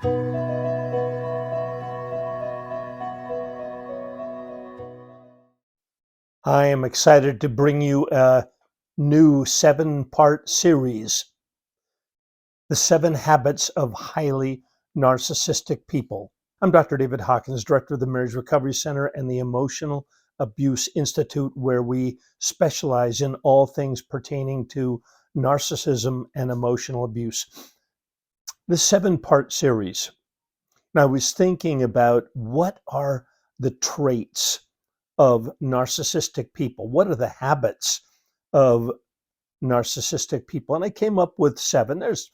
I am excited to bring you a new 7-part series, The 7 Habits of Highly Narcissistic People. I'm Dr. David Hawkins, Director of the Marriage Recovery Center and the Emotional Abuse Institute, where we specialize in all things pertaining to narcissism and emotional abuse. This 7-part series. Now, I was thinking about what are the traits of narcissistic people? What are the habits of narcissistic people? And I came up with 7. There's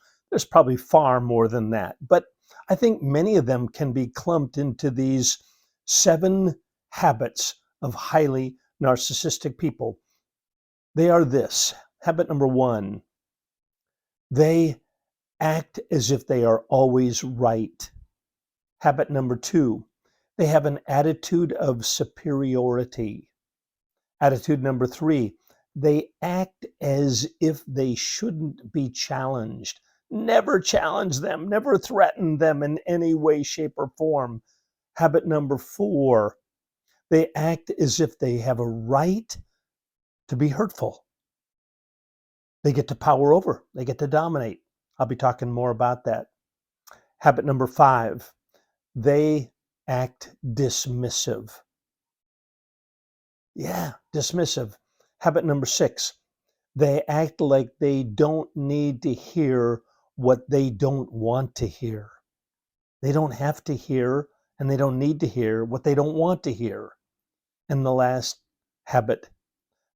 probably far more than that, but I think many of them can be clumped into these 7 habits of highly narcissistic people. They are this. Habit number 1, they act as if they are always right. Habit number 2, they have an attitude of superiority. Attitude number 3, they act as if they shouldn't be challenged. Never challenge them, never threaten them in any way, shape, or form. Habit number 4, they act as if they have a right to be hurtful. They get to power over, they get to dominate. I'll be talking more about that. Habit number 5, they act dismissive. Yeah, dismissive. Habit number 6, they act like they don't need to hear what they don't want to hear. They don't have to hear and they don't need to hear what they don't want to hear. And the last habit,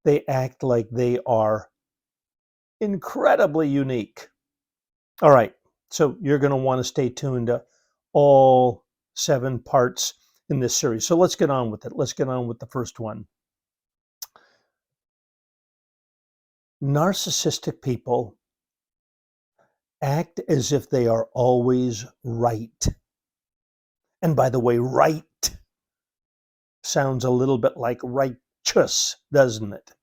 they act like they are incredibly unique. All right, so you're going to want to stay tuned to all 7 parts in this series. So let's get on with it. Let's get on with the first one. Narcissistic people act as if they are always right. And by the way, right sounds a little bit like righteous, doesn't it?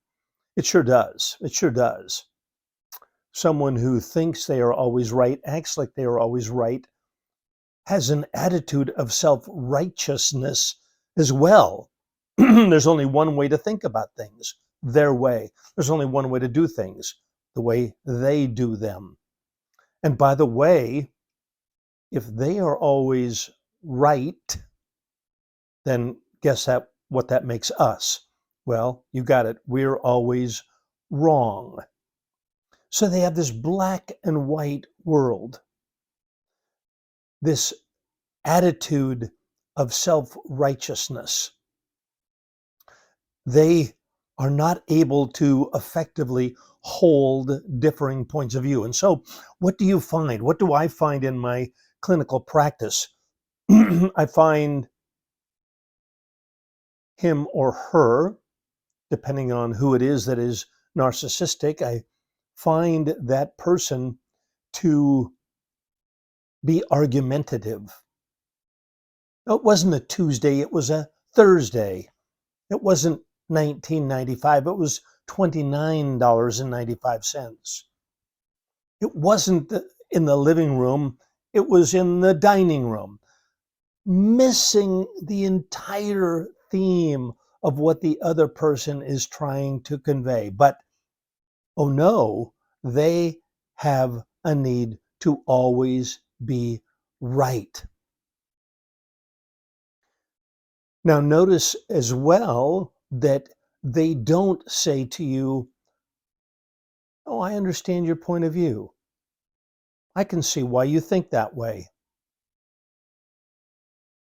It sure does. It sure does. Someone who thinks they are always right, acts like they are always right, has an attitude of self-righteousness as well. There's only one way to think about things, their way. There's only one way to do things, the way they do them. And by the way, if they are always right, then guess what that makes us? Well, you got it. We're always wrong. So they have this black and white world, this attitude of self-righteousness. They are not able to effectively hold differing points of view. And so what do you find? What do I find in my clinical practice? I find him or her, depending on who it is that is narcissistic, I find that person to be argumentative. It wasn't a Tuesday, it was a Thursday. It wasn't $19.95, it was $29.95. It wasn't in the living room, it was in the dining room. Missing the entire theme of what the other person is trying to convey. But, oh no, they have a need to always be right. Now, notice as well that they don't say to you, oh, I understand your point of view. I can see why you think that way.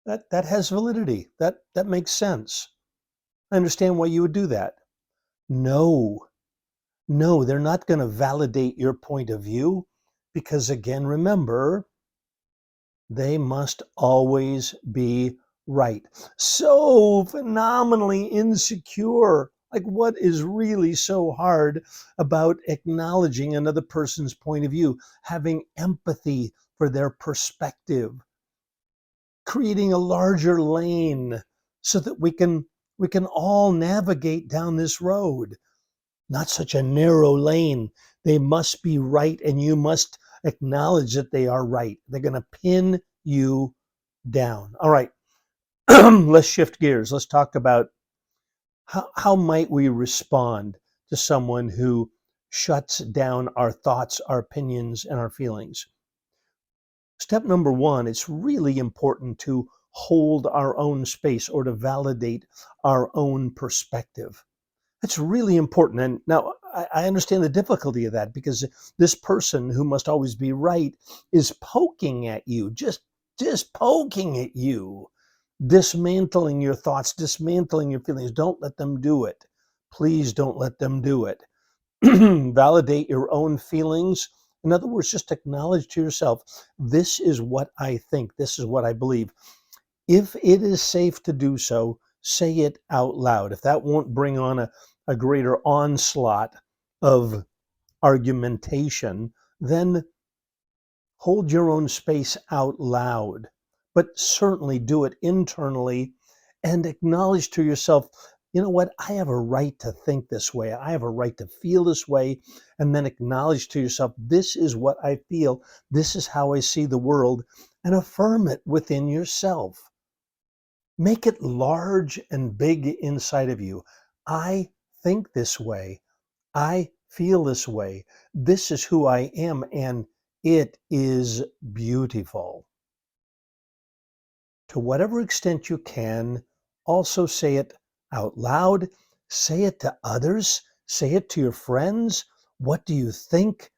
That has validity. That makes sense. I understand why you would do that. No, they're not going to validate your point of view because, again, remember, they must always be right. So phenomenally insecure. Like, what is really so hard about acknowledging another person's point of view, having empathy for their perspective, creating a larger lane so that we can all navigate down this road? Not such a narrow lane. They must be right, and you must acknowledge that they are right. They're going to pin you down. All right, let's shift gears. Let's talk about how might we respond to someone who shuts down our thoughts, our opinions, and our feelings. Step number one, it's really important to hold our own space or to validate our own perspective. That's really important. And now I understand the difficulty of that because this person who must always be right is poking at you, just poking at you, dismantling your thoughts, dismantling your feelings. Don't let them do it. Please don't let them do it. Validate your own feelings. In other words, just acknowledge to yourself, this is what I think, this is what I believe. If it is safe to do so, say it out loud. If that won't bring on a greater onslaught of argumentation, then hold your own space out loud. But certainly do it internally and acknowledge to yourself, you know what, I have a right to think this way. I have a right to feel this way. And then acknowledge to yourself, this is what I feel. This is how I see the world. And affirm it within yourself. Make it large and big inside of you. I think this way. I feel this way. This is who I am, and it is beautiful. To whatever extent you can, also say it out loud. Say it to others. Say it to your friends. What do you think?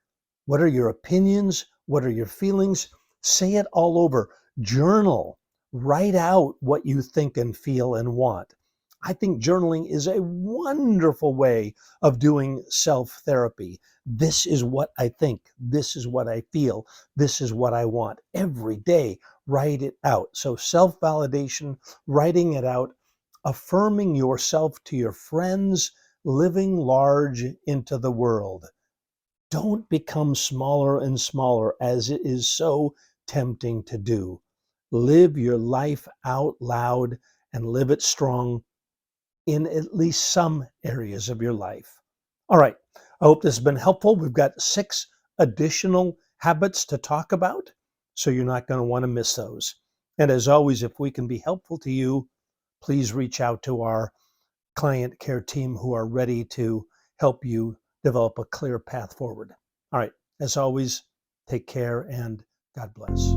What are your opinions? What are your feelings? Say it all over. Journal. Write out what you think and feel and want. I think journaling is a wonderful way of doing self-therapy. This is what I think. This is what I feel. This is what I want. Every day, write it out. So self-validation, writing it out, affirming yourself to your friends, living large into the world. Don't become smaller and smaller as it is so tempting to do. Live your life out loud and live it strong in at least some areas of your life. All right. I hope this has been helpful. We've got 6 additional habits to talk about, so you're not going to want to miss those. And as always, if we can be helpful to you, please reach out to our client care team who are ready to help you develop a clear path forward. All right. As always, take care and God bless.